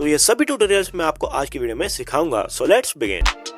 तो ये सभी ट्यूटोरियल्स मैं आपको आज की वीडियो में सिखाऊंगा। So let's begin.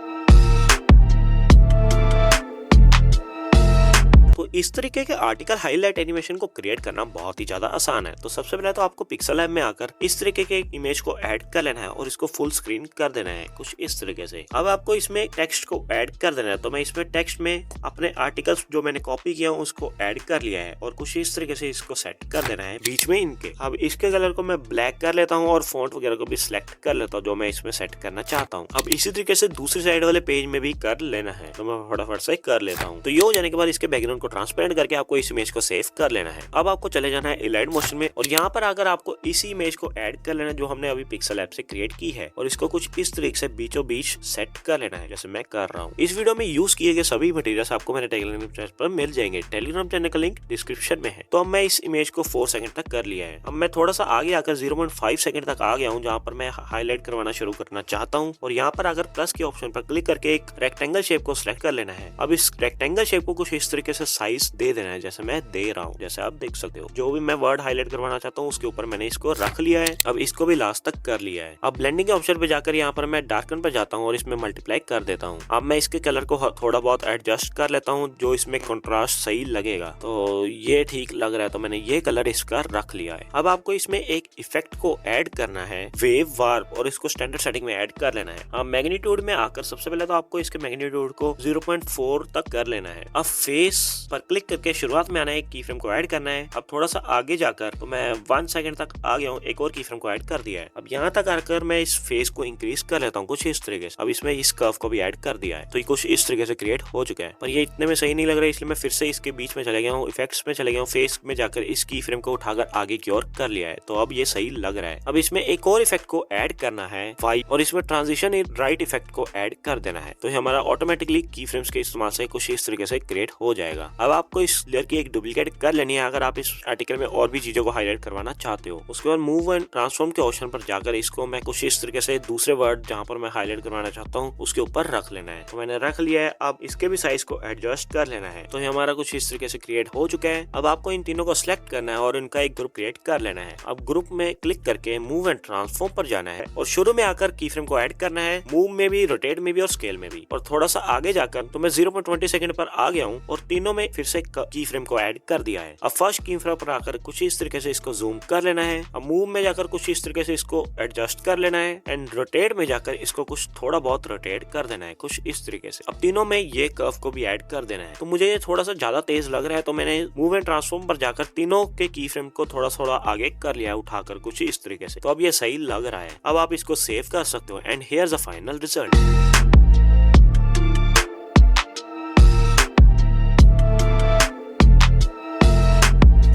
तो इस तरीके के आर्टिकल हाईलाइट एनिमेशन को क्रिएट करना बहुत ही ज्यादा आसान है। तो सबसे पहले तो आपको पिक्सल लैब में आकर इस तरीके के इमेज को ऐड कर लेना है और इसको फुल स्क्रीन कर देना है कुछ इस तरीके से। अब आपको इसमें टेक्स्ट को ऐड कर देना है। तो मैं इसमें टेक्स्ट में अपने आर्टिकल्स जो मैंने कॉपी किया उसको ऐड कर लिया है और कुछ इस तरीके से इसको सेट कर देना है बीच में इनके। अब इसके कलर को मैं ब्लैक कर लेता हूँ और फॉन्ट वगैरह को भी सिलेक्ट कर लेता हूँ जो मैं इसमें सेट करना चाहता हूँ। अब इसी तरीके से दूसरी साइड वाले पेज में भी कर लेना है। तो मैं फटाफट से कर लेता हूँ। तो ये हो जाने के बाद इसके बैकग्राउंड को ट्रांसपेरेंट करके आपको इस इमेज को सेव कर लेना है। अब आपको चले जाना है इलाइट मोशन में और यहाँ पर अगर आपको इसी इमेज को ऐड कर लेना जो हमने अभी पिक्सल ऐप से क्रिएट की है और इसको कुछ इस तरीके से बीचों बीच सेट कर लेना है जैसे मैं कर रहा हूँ। इस वीडियो में यूज किए गए सभी मटेरियल्स आपको मेरे टेलीग्राम चैनल पर मिल जाएंगे। टेलीग्राम चैनल का लिंक डिस्क्रिप्शन में है। तो अब मैं इस इमेज को 4 सेकंड तक कर लिया है। अब मैं थोड़ा सा आगे आकर 0.5 सेकंड तक आ गया हूँ जहाँ पर मैं हाईलाइट करवाना शुरू करना चाहता हूँ और यहाँ पर अगर प्लस के ऑप्शन पर क्लिक करके एक रेक्टेंगल शेप को सिलेक्ट कर लेना है। अब इस रेक्टेंगल शेप को कुछ इस तरीके से साइज दे देना है जैसे मैं दे रहा हूँ। जैसे आप देख सकते हो जो भी मैं वर्ड हाईलाइट करवाना चाहता हूँ उसके ऊपर मैंने इसको रख लिया है। अब इसको भी लास्ट तक कर लिया है। अब ब्लेंडिंग के ऑप्शन पे जाकर यहाँ पर मैं डार्कन पर जाता हूँ और इसमें मल्टीप्लाई कर देता हूँ। अब मैं इसके कलर को थोड़ा बहुत एडजस्ट कर लेता हूँ जो इसमें कंट्रास्ट सही लगेगा। तो ये ठीक लग रहा है तो मैंने ये कलर इसका रख लिया है। अब आपको इसमें एक इफेक्ट को ऐड करना है वेव वार्प और इसको स्टैंडर्ड सेटिंग में ऐड कर लेना है। अब मैग्नीट्यूड में आकर सबसे पहले तो आपको इसके मैग्नीट्यूड को 0.4 तक कर लेना है। अब फेस पर क्लिक करके शुरुआत में आना है, की फ्रेम को ऐड करना है। अब थोड़ा सा आगे जाकर तो मैं 1 सेकंड तक आ गया हूँ, एक और की फ्रेम को ऐड कर दिया है। अब यहाँ तक आकर मैं इस फेस को इंक्रीज कर लेता हूँ कुछ इस तरीके से। अब इसमें इस कर्व को भी ऐड कर दिया है तो ये कुछ इस तरीके से क्रिएट हो चुका है। पर ये इतने में सही नहीं लग रहा है इसलिए मैं फिर से इसके बीच में चले गया हूँ, इफेक्ट्स में चले गया हूँ, फेस में जाकर इस की फ्रेम को उठाकर आगे की ओर कर लिया है। तो अब ये सही लग रहा है। अब इसमें एक और इफेक्ट को ऐड करना है वाइप और इसमें ट्रांजिशन इन राइट इफेक्ट को ऐड कर देना है। तो हमारा ऑटोमेटिकली की फ्रेम्स के इस्तेमाल से कुछ इस तरीके से क्रिएट हो जाएगा। अब आपको इस लेयर की एक डुप्लीकेट कर लेनी है अगर आप इस आर्टिकल में और भी चीजों को हाईलाइट करवाना चाहते हो। उसके बाद मूव एंड ट्रांसफॉर्म के ऑप्शन पर जाकर इसको मैं कुछ इस तरीके से दूसरे वर्ड जहां पर मैं हाईलाइट करवाना चाहता हूं उसके ऊपर रख लेना है। तो मैंने रख लिया है। अब इसके भी साइज को एडजस्ट कर लेना है। तो ये हमारा कुछ इस तरीके से क्रिएट हो चुका है। अब आपको इन तीनों को सिलेक्ट करना है और इनका एक ग्रुप क्रिएट कर लेना है। अब ग्रुप में क्लिक करके मूव एंड ट्रांसफॉर्म पर जाना है और शुरू में आकर की फ्रेम को ऐड करना है, मूव में भी, रोटेट में भी और स्केल में भी। और थोड़ा सा आगे जाकर तो मैं 0.20 सेकंड पर आ गया हूँ और तीनों में फिर से की फ्रेम को ऐड कर दिया है। अब फर्स्ट की फ्रेम पर आकर कुछ इस तरीके से इसको जूम कर लेना है। अब मूव में जाकर कुछ इस तरीके से इसको एडजस्ट कर लेना है एंड रोटेट में जाकर इसको कुछ थोड़ा बहुत रोटेट कर देना है कुछ इस तरीके से। अब तीनों में ये कर्व को भी ऐड कर देना है। तो मुझे ये थोड़ा सा ज्यादा तेज लग रहा है तो मैंने मूव एंड ट्रांसफॉर्म पर जाकर तीनों के की फ्रेम को थोड़ा थोड़ा आगे कर लिया है उठाकर कुछ इस तरीके से। तो अब ये सही लग रहा है। अब आप इसको सेव कर सकते हो and here is the final result.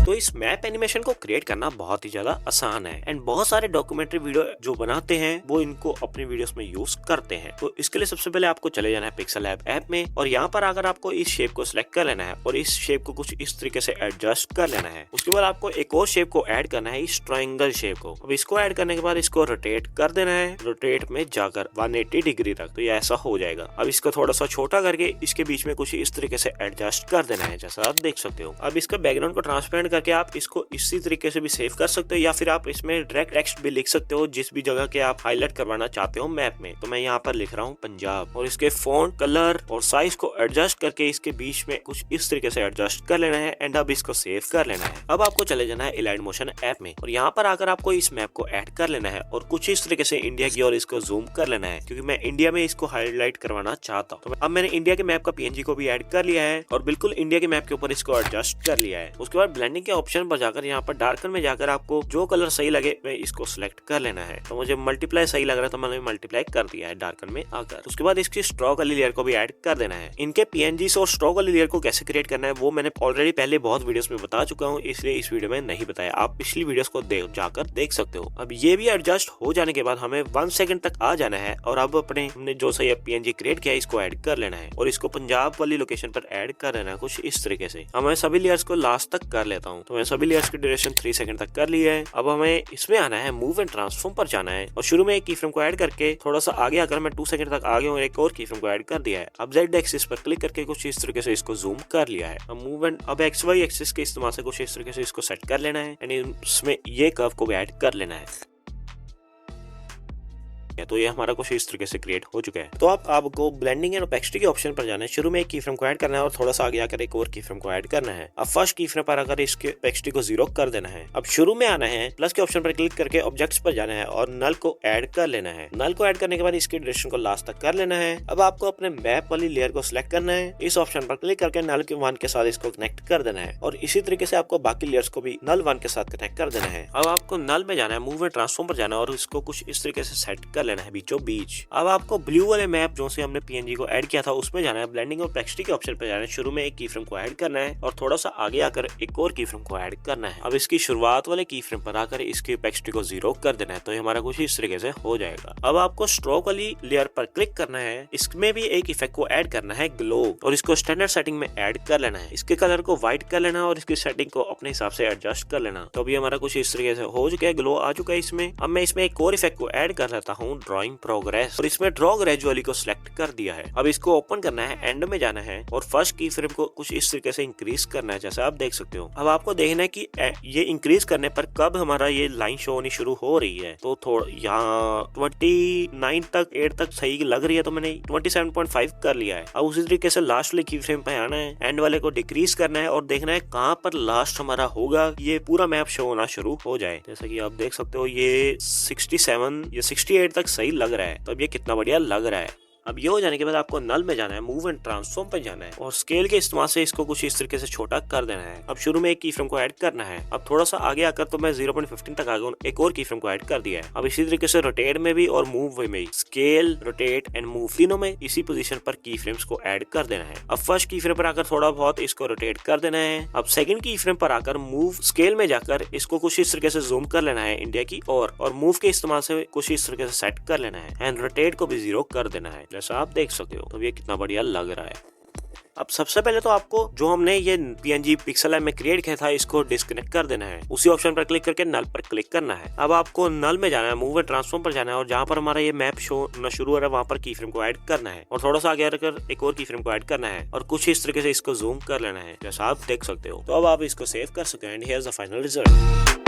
तो इस मैप एनिमेशन को क्रिएट करना बहुत ही ज्यादा आसान है एंड बहुत सारे डॉक्यूमेंट्री वीडियो जो बनाते हैं वो इनको अपनी वीडियोस में यूज करते हैं। तो इसके लिए सबसे पहले आपको चले जाना है पिक्सल लैब ऐप में और यहाँ पर अगर आपको इस शेप को सिलेक्ट कर लेना है और इस शेप को कुछ इस तरीके से एडजस्ट कर लेना है। उसके बाद आपको एक और शेप को ऐड करना है, इस ट्रायंगल शेप को। अब इसको ऐड करने के बाद इसको रोटेट कर देना है, रोटेट में जाकर 180 डिग्री तक। तो ये ऐसा हो जाएगा। अब इसको थोड़ा सा छोटा करके इसके बीच में कुछ इस तरीके से एडजस्ट कर देना है जैसा आप देख सकते हो। अब इसका बैकग्राउंड को ट्रांसपेरेंट करके आप इसको इसी तरीके से भी सेव कर सकते हो या फिर आप इसमें डायरेक्ट टेक्स्ट भी लिख सकते हो जिस भी जगह के आप हाईलाइट करवाना चाहते हो मैप में। तो मैं यहाँ पर लिख रहा हूँ पंजाब और इसके फॉन्ट, कलर और साइज को एडजस्ट करके इसके बीच में कुछ इस तरीके से एडजस्ट कर लेना है एंड अब इसको सेव कर लेना है। अब आपको चले जाना है इलाइट मोशन ऐप में और यहाँ पर आकर आपको इस मैप को ऐड कर लेना है और कुछ इस तरीके से इंडिया की और इसको जूम कर लेना है क्योंकि मैं इंडिया में इसको हाईलाइट करवाना चाहता हूँ। तो अब मैंने इंडिया के मैप का PNG को भी ऐड कर लिया है और बिल्कुल इंडिया के मैप के ऊपर इसको एडजस्ट कर लिया है। उसके बाद ब्लेंडिंग के ऑप्शन पर जाकर यहाँ पर डार्कन में जाकर आपको जो कलर सही लगे मैं इसको सिलेक्ट कर लेना है। तो मुझे मल्टीप्लाई सही लग रहा है तो मैंने मल्टीप्लाई कर दिया है डार्कन में आकर। उसके बाद इसकी स्ट्रोक वाली लेयर को भी ऐड कर देना है। इनके PNGs और स्ट्रोक वाली लेयर को कैसे क्रिएट करना है वो मैंने ऑलरेडी पहले बहुत वीडियोस में बता चुका हूँ, इसलिए इस वीडियो में नहीं बताया। आप पिछली वीडियोस को जाकर देख सकते हो। अब ये भी एडजस्ट हो जाने के बाद हमें 1 सेकंड तक आ जाना है और अब अपने हमने जो सही PNG क्रिएट किया इसको ऐड कर लेना है और इसको पंजाब वाली लोकेशन पर ऐड कर लेना है कुछ इस तरीके से। अब मैं सभी लेयर्स को लास्ट तक कर लेता हूँ। तो मैं सभी लेयर्स की ड्यूरेशन 3 सेकंड तक कर लिया है। अब हमें इसमें आना है, मूव एंड ट्रांसफॉर्म पर जाना है और शुरू में एक की फ्रेम को ऐड करके थोड़ा सा आगे आकर मैं 2 सेकंड तक आगे हूँ, एक और की फ्रेम को ऐड कर दिया है। अब Z एक्सिस पर क्लिक करके कुछ इस तरीके से इसको जूम कर लिया है। अब मूव एंड अब XY एक्सिस के इस्तेमाल से कुछ इस तरीके से इसको सेट कर लेना है एंड इसमें ये कर्व को भी ऐड कर लेना है। तो ये हमारा कुछ इस तरीके से क्रिएट हो चुका है। तो आपको ब्लेंडिंग एंड ओपेसिटी के ऑप्शन पर जाना है। शुरू में एक की फ्रेम को ऐड करना है और थोड़ा सा आगे आकर एक और की फ्रेम को ऐड करना है। अब फर्स्ट की फ्रेम पर आकर इसके ओपेसिटी को 0 कर देना है। अब शुरू में आना है, प्लस के ऑप्शन पर क्लिक करके ऑब्जेक्ट्स पर जाना है और नल को ऐड कर लेना है। नल को ऐड करने के बाद इसके ड्यूरेशन को लास्ट तक कर लेना है। अब आपको अपने मैप वाली लेयर को सिलेक्ट करना है। इस ऑप्शन पर क्लिक करके नल के 1 के साथ इसको कनेक्ट कर देना है और इसी तरीके से आपको बाकी लेयर्स को भी नल 1 के साथ कनेक्ट कर देना है। अब आपको नल में जाना है, मूव एंड ट्रांसफॉर्म पर जाना है और इसको कुछ इस तरीके से सेट कर लेना है बीचों बीच। अब आपको ब्लू वाले मैप जो से हमने पीएनजी को ऐड किया था उसमें जाना है, ब्लेंडिंग और ओपेसिटी के ऑप्शन पर जाना है। शुरू में एक की फ्रेम को ऐड करना है और थोड़ा सा आगे आकर एक और की फ्रेम को ऐड करना है। अब इसकी शुरुआत वाले की फ्रेम पर आकर इसकी ओपेसिटी को 0 कर देना है। तो हमारा कुछ इस तरीके से हो जाएगा। अब आपको स्ट्रोक वाली लेयर पर क्लिक करना है। इसमें भी एक इफेक्ट को ऐड करना है, ग्लो, और इसको स्टैंडर्ड सेटिंग में ऐड कर लेना है। इसके कलर को व्हाइट कर लेना और इसकी सेटिंग को अपने हिसाब से एडजस्ट कर लेना। तो अभी हमारा कुछ इस तरीके से हो चुका है, ग्लो आ चुका है इसमें। अब मैं इसमें एक और इफेक्ट को ऐड कर लेता हूँ, ड्रॉइंग प्रोग्रेस, और इसमें ड्रॉ ग्रेजुअली को सिलेक्ट कर दिया है। अब इसको ओपन करना है, एंड में जाना है और फर्स्ट की फ्रेम को कुछ इस तरीके से इंक्रीज करना है, जैसा आप देख सकते हो। अब आपको देखना है कि ये इंक्रीज करने पर कब हमारा ये लाइन शो होनी शुरू हो रही है। तो थोड़ा यहाँ 29 तक 8 तक सही लग रही है, तो मैंने 27.5 कर लिया है। अब उसी तरीके से लास्ट वाले की फ्रेम पे आना है, एंड वाले को डिक्रीज करना है और देखना है कहाँ पर लास्ट हमारा होगा, ये पूरा मैप शो होना शुरू हो जाए। जैसा कि आप देख सकते हो ये 67 या 68 तक सही लग रहा है। तो अब ये कितना बढ़िया लग रहा है। अब ये हो जाने के बाद आपको नल में जाना है, मूव एंड ट्रांसफॉर्म पे जाना है और स्केल के इस्तेमाल से इसको कुछ इस तरीके से छोटा कर देना है। अब शुरू में एक की फ्रेम को ऐड करना है। अब थोड़ा सा आगे आकर तो मैं 0.15 तक आ गया, एक और की फ्रेम को ऐड कर दिया है। अब इसी तरीके से रोटेट में भी और मूव में, स्केल, रोटेट एंड मूव तीनों में इसी पोजीशन पर की फ्रेम्स को ऐड कर देना है। अब फर्स्ट की फ्रेम पर आकर थोड़ा बहुत इसको रोटेट कर देना है। अब सेकंड की फ्रेम पर आकर मूव स्केल में जाकर इसको कुछ इस तरीके से जूम कर लेना है इंडिया की और मूव के इस्तेमाल से कुछ इस तरीके से सेट कर लेना है एंड रोटेट को भी 0 कर देना है, जैसा आप देख सकते हो। तो ये कितना बढ़िया लग रहा है। अब सबसे पहले तो आपको जो हमने ये पीएनजी पिक्सल लैब में क्रिएट किया था इसको डिस्कनेक्ट कर देना है। उसी ऑप्शन पर क्लिक करके नल पर क्लिक करना है। अब आपको नल में जाना है, मूव एंड ट्रांसफॉर्म पर जाना है और जहाँ पर हमारा ये मैप शो होना शुरू हो रहा है वहाँ पर की फ्रेम को ऐड करना है और थोड़ा सा आगे आकर एक और की फ्रेम को ऐड करना है और कुछ इस तरीके से इसको जूम कर लेना है, जैसा आप देख सकते हो। तो अब आप इसको सेव कर सकते हैं and here is the final result.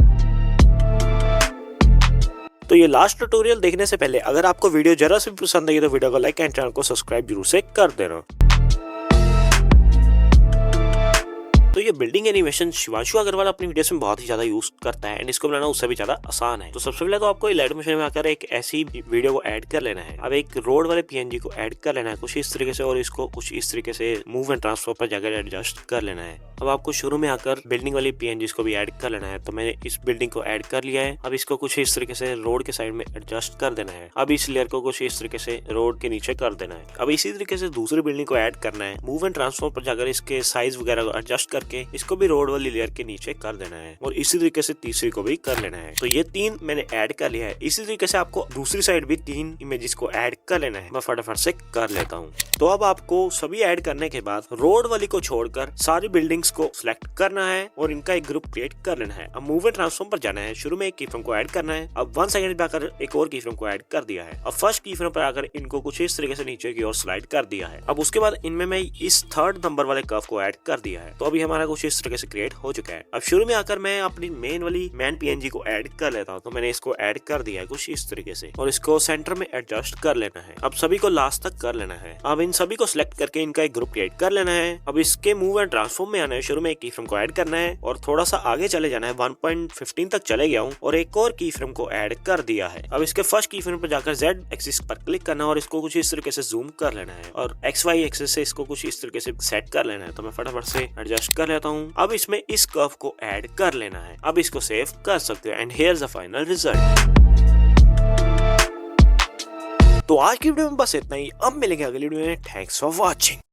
तो ये लास्ट ट्यूटोरियल देखने से पहले अगर आपको वीडियो जरा से पसंद आई तो वीडियो को लाइक एंड चैनल को सब्सक्राइब जरूर से कर देना। तो ये बिल्डिंग एनिमेशन शिवांशु अग्रवाल अपनी वीडियोस में बहुत ही ज्यादा यूज करता है एंड इसको बनाना उससे भी ज्यादा आसान है। तो सबसे पहले तो आपको इलास्ट्रेशन में आकर एक ऐसी वीडियो को ऐड कर लेना है। अब एक रोड वाले पीएनजी को ऐड कर लेना है कुछ इस तरीके से और इसको कुछ इस तरीके से मूव एंड ट्रांसफर पर जाकर एडजस्ट कर लेना है। अब आपको शुरू में आकर बिल्डिंग वाली पीएनजी को भी ऐड कर लेना है। तो मैंने इस बिल्डिंग को ऐड कर लिया है। अब इसको कुछ इस तरीके से रोड के साइड में एडजस्ट कर देना है। अब इस लेयर को कुछ इस तरीके से रोड के नीचे कर देना है। अब इसी तरीके से दूसरी बिल्डिंग को ऐड करना है। मूव एंड ट्रांसफॉर पर जाकर इसके साइज वगैरह को एडजस्ट करके इसको भी रोड वाली लेयर के नीचे कर देना है और इसी तरीके से तीसरी को भी कर लेना है। तो ये 3 मैंने ऐड कर लिया है। इसी तरीके से आपको दूसरी साइड भी 3 इमेजेस को ऐड कर लेना है। मैं फटाफट से कर लेता हूँ। तो अब आपको सभी ऐड करने के बाद रोड वाली को छोड़कर सारी बिल्डिंग्स को सिलेक्ट करना है और इनका एक ग्रुप क्रिएट कर लेना है। अब मूव एंड ट्रांसफॉर्म पर जाना है। शुरू में एक की फ्रेम को ऐड करना है। अब 1 सेकंड पे आकर एक और की फ्रेम को ऐड कर दिया है। अब फर्स्ट की फ्रेम पर आकर इनको कुछ इस तरीके से नीचे की ओर स्लाइड कर दिया है। अब उसके बाद इनमें मैं इस 3rd नंबर वाले कर्व को ऐड कर दिया है। तो अभी हमारा कुछ इस तरीके से क्रिएट हो चुका है। अब शुरू में आकर मैं अपनी मेन पीएनजी को ऐड कर लेता हूँ। तो मैंने इसको ऐड कर दिया है कुछ इस तरीके से और इसको सेंटर में एडजस्ट कर लेना है। अब सभी को लास्ट तक कर लेना है। अब इन सभी को सिलेक्ट करके इनका एक ग्रुप क्रिएट कर लेना है। अब इसके मूव एंड ट्रांसफॉर्म में आना है। शुरू में एक की फ्रेम को ऐड करना है और थोड़ा सा आगे चले जाना है। 1.15 तक चले गया हूँ और एक और की फ्रेम को ऐड कर दिया है। अब इसके फर्स्ट की फ्रेम पर जाकर Z एक्सिस पर क्लिक करना है और इसको कुछ इस तरीके से जूम कर लेना है और XY एक्सिस से इसको कुछ इस तरीके से सेट कर लेना है। तो मैं फटाफट से एडजस्ट कर लेता हूँ। अब इसमें इस कर्व को ऐड कर लेना है। अब इसको सेव कर सकते हो and here is the final result. तो आज की वीडियो में बस इतना ही। अब मिलेंगे अगली वीडियो में। Thanks for watching.